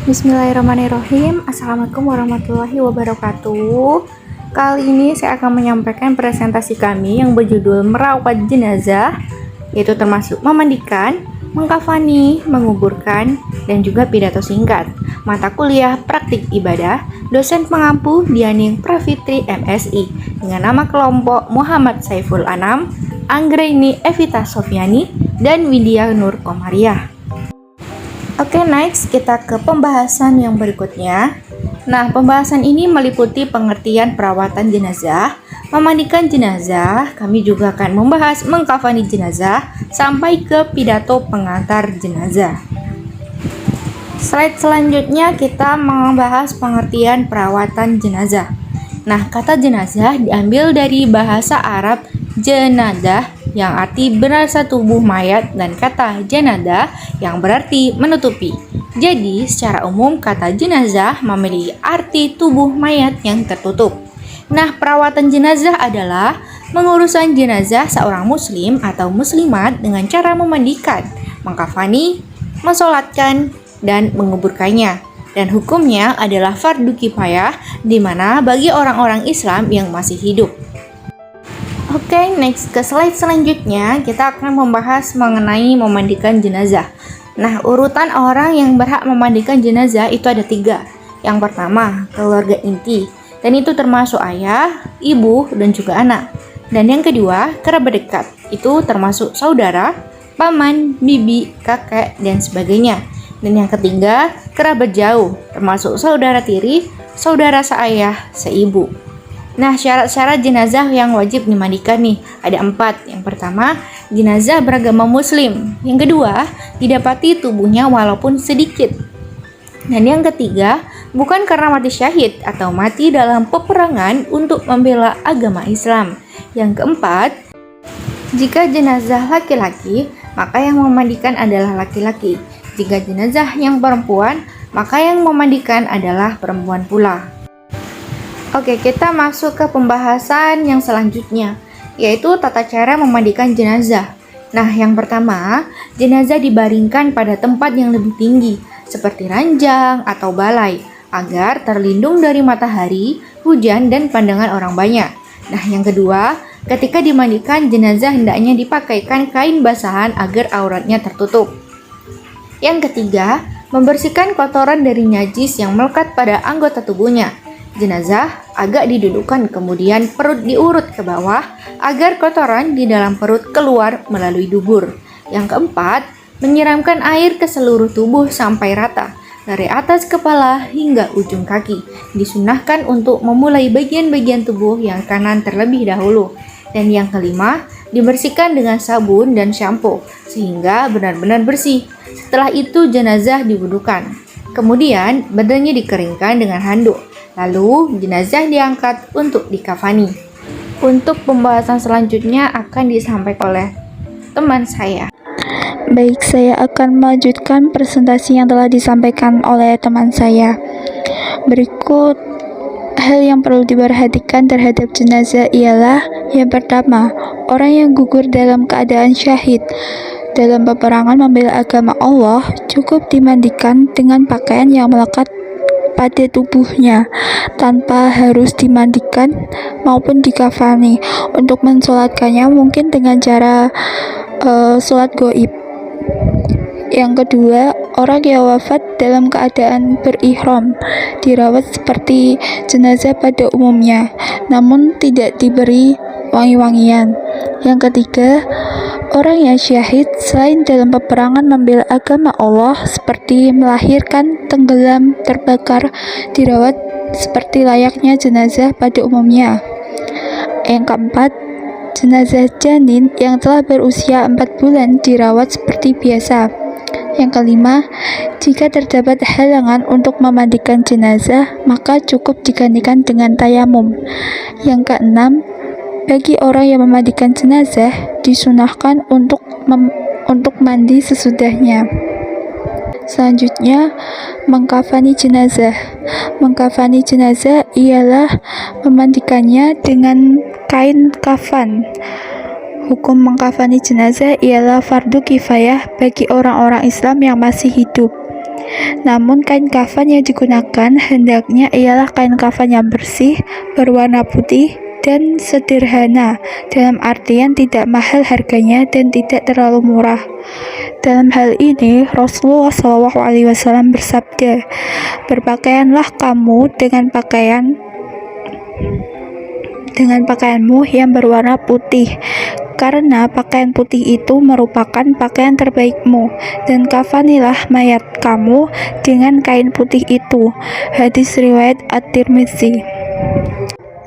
Bismillahirrahmanirrahim. Assalamualaikum warahmatullahi wabarakatuh. Kali ini saya akan menyampaikan presentasi kami yang berjudul merawat jenazah, yaitu termasuk memandikan, mengkafani, menguburkan, dan juga pidato singkat. Mata kuliah praktik ibadah, dosen pengampu Dianing Pravitri MSI, dengan nama kelompok Muhammad Saiful Anam, Anggraini Evita Sofiani, dan Widya Nur Komariah. Oke, next kita ke pembahasan yang berikutnya. Nah, pembahasan ini meliputi pengertian perawatan jenazah, memandikan jenazah, kami juga akan membahas mengkafani jenazah, sampai ke pidato pengantar jenazah. Slide selanjutnya kita membahas pengertian perawatan jenazah. Nah, kata jenazah diambil dari bahasa Arab jenadah yang arti berasa tubuh mayat dan kata janadah yang berarti menutupi. Jadi, secara umum kata jenazah memiliki arti tubuh mayat yang tertutup. Nah, perawatan jenazah adalah mengurusan jenazah seorang muslim atau muslimat dengan cara memandikan, mengkafani, mensolatkan, dan menguburkannya. Dan hukumnya adalah fardu kifayah di mana bagi orang-orang Islam yang masih hidup. Oke, next ke slide selanjutnya kita akan membahas mengenai memandikan jenazah. Nah, urutan orang yang berhak memandikan jenazah itu ada 3. Yang pertama, keluarga inti, dan itu termasuk ayah, ibu, dan juga anak. Dan yang kedua, kerabat dekat, itu termasuk saudara, paman, bibi, kakek, dan sebagainya. Dan yang ketiga, kerabat jauh, termasuk saudara tiri, saudara seayah, seibu. Nah, syarat-syarat jenazah yang wajib dimandikan nih, ada 4. Yang pertama, jenazah beragama muslim. Yang kedua, didapati tubuhnya walaupun sedikit. Dan yang ketiga, bukan karena mati syahid atau mati dalam peperangan untuk membela agama Islam. Yang keempat, jika jenazah laki-laki, maka yang memandikan adalah laki-laki. Jika jenazah yang perempuan, maka yang memandikan adalah perempuan pula. Oke, kita masuk ke pembahasan yang selanjutnya, yaitu tata cara memandikan jenazah. Nah, yang pertama, jenazah dibaringkan pada tempat yang lebih tinggi, seperti ranjang atau balai, agar terlindung dari matahari, hujan, dan pandangan orang banyak. Nah, yang kedua, ketika dimandikan, jenazah hendaknya dipakaikan kain basahan agar auratnya tertutup. Yang ketiga, membersihkan kotoran dari najis yang melekat pada anggota tubuhnya. Jenazah agak didudukkan, kemudian perut diurut ke bawah agar kotoran di dalam perut keluar melalui dubur. Yang keempat, menyiramkan air ke seluruh tubuh sampai rata, dari atas kepala hingga ujung kaki. Disunahkan untuk memulai bagian-bagian tubuh yang kanan terlebih dahulu. Dan yang kelima, dibersihkan dengan sabun dan shampoo sehingga benar-benar bersih. Setelah itu jenazah diwudukan. Kemudian badannya dikeringkan dengan handuk. Lalu jenazah diangkat untuk dikafani. Untuk pembahasan selanjutnya akan disampaikan oleh teman saya. Baik, saya akan melanjutkan presentasi yang telah disampaikan oleh teman saya. Berikut hal yang perlu diperhatikan terhadap jenazah ialah yang pertama, orang yang gugur dalam keadaan syahid dalam peperangan membela agama Allah cukup dimandikan dengan pakaian yang melekat pada tubuhnya tanpa harus dimandikan maupun dikafani. Untuk mensolatkannya mungkin dengan cara sholat gaib. Yang kedua, orang yang wafat dalam keadaan berihram dirawat seperti jenazah pada umumnya, namun tidak diberi wangi-wangian. Yang ketiga, orang yang syahid selain dalam peperangan membela agama Allah seperti melahirkan, tenggelam, terbakar, dirawat seperti layaknya jenazah pada umumnya. Yang keempat, jenazah janin yang telah berusia 4 bulan dirawat seperti biasa. Yang kelima, jika terdapat halangan untuk memandikan jenazah, maka cukup digantikan dengan tayamum. Yang keenam, bagi orang yang memandikan jenazah disunahkan untuk mandi sesudahnya. Selanjutnya, mengkafani jenazah. Mengkafani jenazah ialah memandikannya dengan kain kafan. Hukum mengkafani jenazah ialah fardu kifayah bagi orang-orang Islam yang masih hidup. Namun kain kafan yang digunakan hendaknya ialah kain kafan yang bersih, berwarna putih, dan sederhana, dalam artian tidak mahal harganya dan tidak terlalu murah. Dalam hal ini, Rasulullah SAW bersabda, "Berpakaianlah kamu dengan pakaianmu yang berwarna putih, karena pakaian putih itu merupakan pakaian terbaikmu, dan kafanilah mayat kamu dengan kain putih itu." Hadis riwayat At-Tirmidzi.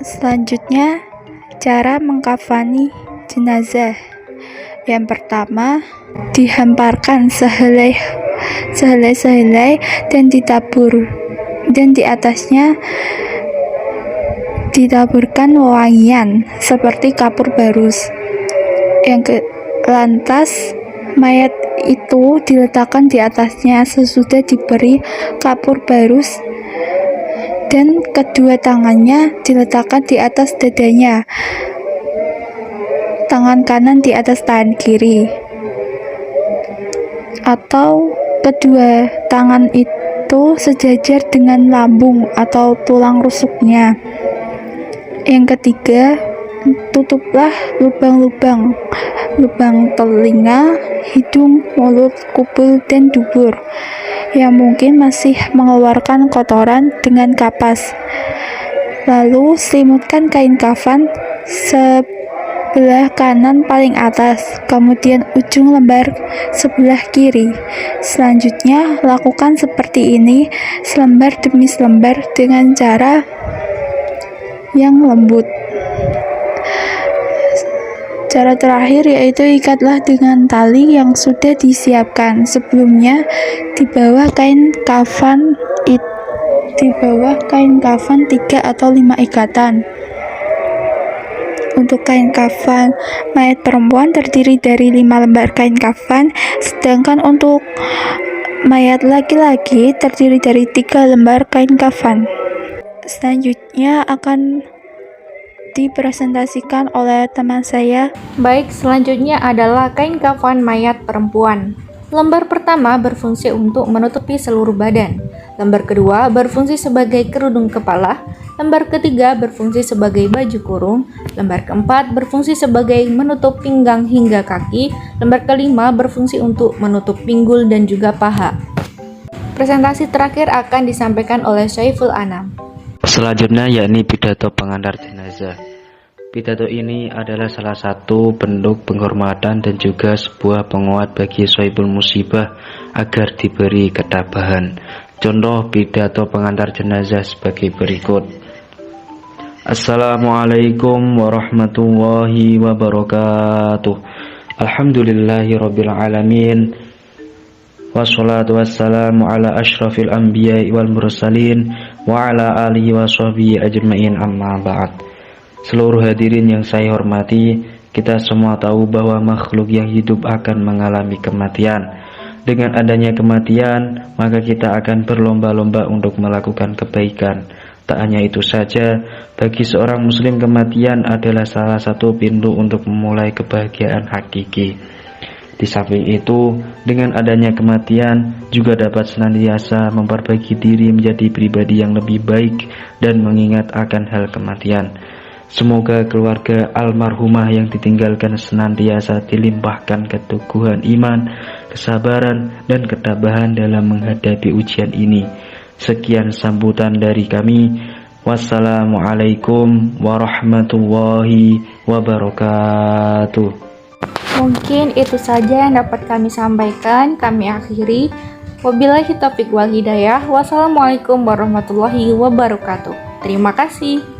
Selanjutnya, cara mengkafani jenazah. Yang pertama, dihamparkan sehelai dan ditabur, dan di atasnya ditaburkan wewangian seperti kapur barus. Lantas mayat itu diletakkan di atasnya sesudah diberi kapur barus, dan kedua tangannya diletakkan di atas dadanya, tangan kanan di atas tangan kiri, atau kedua tangan itu sejajar dengan lambung atau tulang rusuknya. Yang ketiga, tutuplah lubang telinga, hidung, mulut, kupul, dan dubur yang mungkin masih mengeluarkan kotoran dengan kapas. Lalu selimutkan kain kafan sebelah kanan paling atas, kemudian ujung lembar sebelah kiri. Selanjutnya, lakukan seperti ini selembar demi selembar dengan cara yang lembut. Cara terakhir yaitu ikatlah dengan tali yang sudah disiapkan sebelumnya di bawah kain kafan 3 atau 5 ikatan. Untuk kain kafan mayat perempuan terdiri dari 5 lembar kain kafan, sedangkan untuk mayat laki-laki terdiri dari 3 lembar kain kafan. Selanjutnya akan dipresentasikan oleh teman saya. Baik, selanjutnya adalah kain kafan mayat perempuan. Lembar pertama berfungsi untuk menutupi seluruh badan. Lembar kedua berfungsi sebagai kerudung kepala. Lembar ketiga berfungsi sebagai baju kurung. Lembar keempat berfungsi sebagai menutup pinggang hingga kaki. Lembar kelima berfungsi untuk menutup pinggul dan juga paha. Presentasi terakhir akan disampaikan oleh Syaiful Anam. Selanjutnya yakni pidato pengantar jenazah. Pidato ini adalah salah satu bentuk penghormatan dan juga sebuah penguat bagi sahibul musibah agar diberi ketabahan. Contoh pidato pengantar jenazah sebagai berikut. Assalamualaikum warahmatullahi wabarakatuh. Alhamdulillahirabbil alamin. Wassalatu wassalamu ala asyrafil anbiya'i wal mursalin wa ala alihi wa sahbihi ajma'in, amma ba'd. Seluruh hadirin yang saya hormati, kita semua tahu bahwa makhluk yang hidup akan mengalami kematian. Dengan adanya kematian, maka kita akan berlomba-lomba untuk melakukan kebaikan. Tak hanya itu saja, bagi seorang muslim kematian adalah salah satu pintu untuk memulai kebahagiaan hakiki. Di samping itu, dengan adanya kematian juga dapat senantiasa memperbaiki diri menjadi pribadi yang lebih baik dan mengingat akan hal kematian. Semoga keluarga almarhumah yang ditinggalkan senantiasa dilimpahkan keteguhan iman, kesabaran, dan ketabahan dalam menghadapi ujian ini. Sekian sambutan dari kami. Wassalamualaikum warahmatullahi wabarakatuh. Mungkin itu saja yang dapat kami sampaikan. Kami akhiri. Wabillahi taufiq wal hidayah. Wassalamualaikum warahmatullahi wabarakatuh. Terima kasih.